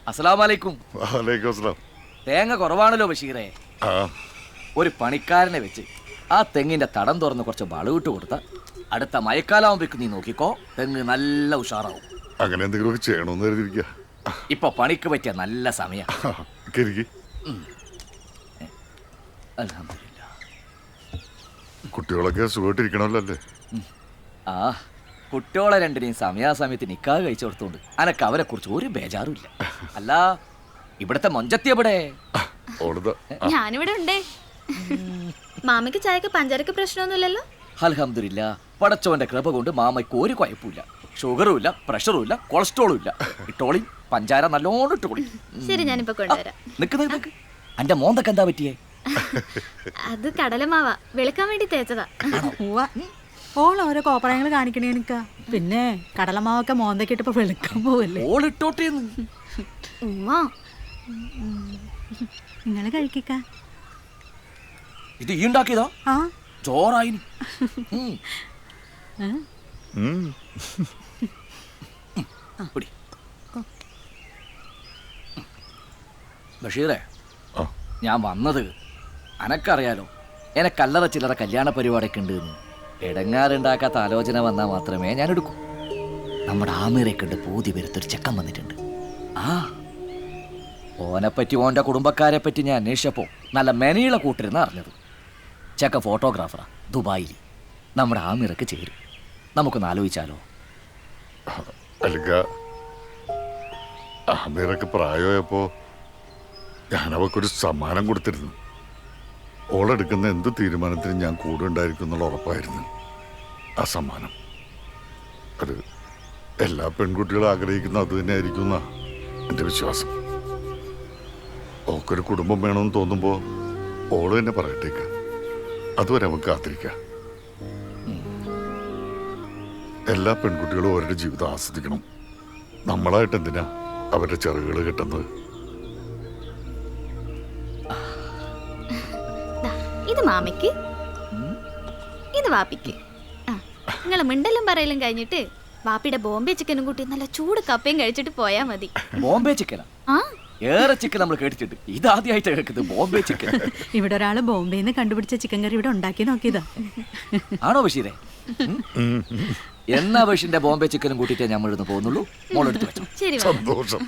അസ്സലാമലൈക്കും. വലൈക്കും അസ്സലാം. തേങ്ങ കുറവാണല്ലോ ബഷീറേ. ആ ഒരു പണിക്കാരനെ വെച്ച് ആ തെങ്ങിന്റെ തടം തുറന്ന് കുറച്ച് വളവിട്ട് കൊടുത്ത അടുത്ത മഴക്കാലാവുമ്പേക്ക് നീ നോക്കിക്കോ, തെങ്ങ് നല്ല ഉഷാറാവും. അങ്ങനെ എന്തെങ്കിലുമൊക്കെ ചെയ്യണമെന്ന് കരുതിയിരിക്കുക. ഇപ്പൊ പണിക്ക് പറ്റിയ നല്ല സമയം. അൽഹംദുലില്ലാ. കുട്ടികളൊക്കെ സുഖമായിട്ടിരിക്കണമല്ലോ അല്ലേ? ആ കുട്ടിയോളെ രണ്ടിനെയും സമയാസമയത്ത് നിക്കാഹ് കഴിച്ചു കൊടുത്തോണ്ട് അനക്ക് അവരെ കുറിച്ച് ഒരു ബേജാറുമില്ല. അല്ല, ഇവിടത്തെ മൊഞ്ചത്തി എവിടെ? ഞാനിവിടെ ഉണ്ടേ. മാമയ്ക്ക് ചായക്ക് പഞ്ചാരക്ക് പ്രശ്നമൊന്നുമില്ലല്ലോ? അൽഹംദുലില്ലാ, പടച്ചോന്റെ കൃപ കൊണ്ട് മാമയ്ക്ക് ഒരു കുഴപ്പമില്ല. ഷുഗറും ഇല്ല, പ്രഷറും ഇല്ല, കൊളസ്ട്രോളും ഇല്ല. ഇട്ടോളി, പഞ്ചാര നല്ലോണം ഇട്ടോളി. ശരി, ഞാനിപ്പോ കൊണ്ടുവരാം. നിക്ക് എന്റെ മോന്തൊക്കെ എന്താ പറ്റിയേ? അത് കടലമാവാ, വെളുക്കാൻ വേണ്ടി തേച്ചതാ. ഓൾ ഓരോ കോപ്പറയങ്ങൾ കാണിക്കണേ എനിക്കാ. പിന്നെ കടലമാവൊക്കെ മോന്തയ്ക്ക് ഇട്ടപ്പോ വെളുക്കാൻ പോവല്ലേ? ഓളിട്ടോട്ടേന്ന് ഉമ്മ നിങ്ങള് കഴിക്ക. ഇത് ഈ ഉണ്ടാക്കിയതാ? ആ ചോറായി. ബഷീറേ, ഞാൻ വന്നത് അനക്കറിയാലോ, എനക്ക് അല്ലറ ചില്ലറ കല്യാണ പരിപാടിയൊക്കെ ഉണ്ട് എന്ന്. ഇടങ്ങാറുണ്ടാക്കാത്ത ആലോചന വന്നാൽ മാത്രമേ ഞാൻ എടുക്കൂ. നമ്മുടെ ആമീറൊക്കെ ഉണ്ട് പൂതി വരുത്തൊരു ചെക്കൻ വന്നിട്ടുണ്ട്. ആ ഓനെപ്പറ്റി ഓൻ്റെ കുടുംബക്കാരെ പറ്റി ഞാൻ അന്വേഷിച്ചപ്പോൾ നല്ല മെനയുള്ള കൂട്ടരുന്ന് അറിഞ്ഞത്. ചെക്കൻ ഫോട്ടോഗ്രാഫറാ, ദുബായിൽ. നമ്മുടെ ആമീറൊക്കെ ചേരും. നമുക്കൊന്ന് ആലോചിച്ചാലോ? ആമീറൊക്കെ പ്രായമായപ്പോ ഞാൻ അവക്കൊരു സമ്മാനം കൊടുത്തിരുന്നു. ഓളെടുക്കുന്ന എന്ത് തീരുമാനത്തിനും ഞാൻ കൂടെ ഉണ്ടായിരിക്കും എന്നുള്ള ഉറപ്പായിരുന്നു ആ സമ്മാനം. അത് എല്ലാ പെൺകുട്ടികളും ആഗ്രഹിക്കുന്ന അത് തന്നെ ആയിരിക്കും എന്നാ എൻ്റെ വിശ്വാസം. ഓക്കൊരു കുടുംബം വേണമെന്ന് തോന്നുമ്പോൾ ഓള് തന്നെ പറയട്ടേക്ക്. അതുവരെ നമുക്ക് കാത്തിരിക്കാം. എല്ലാ പെൺകുട്ടികളും അവരുടെ ജീവിതം ആസ്വദിക്കണം. നമ്മളായിട്ട് എന്തിനാ അവരുടെ ചെറുകൾ കെട്ടുന്നത്? ഇത് മാമയ്ക്ക്, ഇത് വാപ്പിക്ക്. നിങ്ങൾ മിണ്ടലും പറയലും കഴിഞ്ഞിട്ട് വാപ്പിയുടെ ബോംബെ ചിക്കനും കൂട്ടി നല്ല ചൂട് കപ്പയും കഴിച്ചിട്ട് പോയാ മതി. ബോംബെ ചിക്കനാ? ആ ഏറെ ചിക്കൻ നമ്മൾ കേട്ടിട്ടുണ്ട്, ഇതാദ്യമായിട്ട് കേൾക്കുന്നത് ബോംബെ ചിക്കൻ. ഇവിടെ ഒരാള് ബോംബെന്ന് കണ്ടുപിടിച്ച ചിക്കൻ കറി ഇവിടെ ഉണ്ടാക്കി നോക്കിയതാ. ആണോ ബഷീരെ? എന്നാ ബഷീറിന്റെ ബോംബെ ചിക്കനും കൂട്ടിയിട്ടേ നമ്മൾ ഇന്ന് പോകുന്നുള്ളൂ. മോളെടുത്ത് വെച്ചോ. ശരി. സന്തോഷം.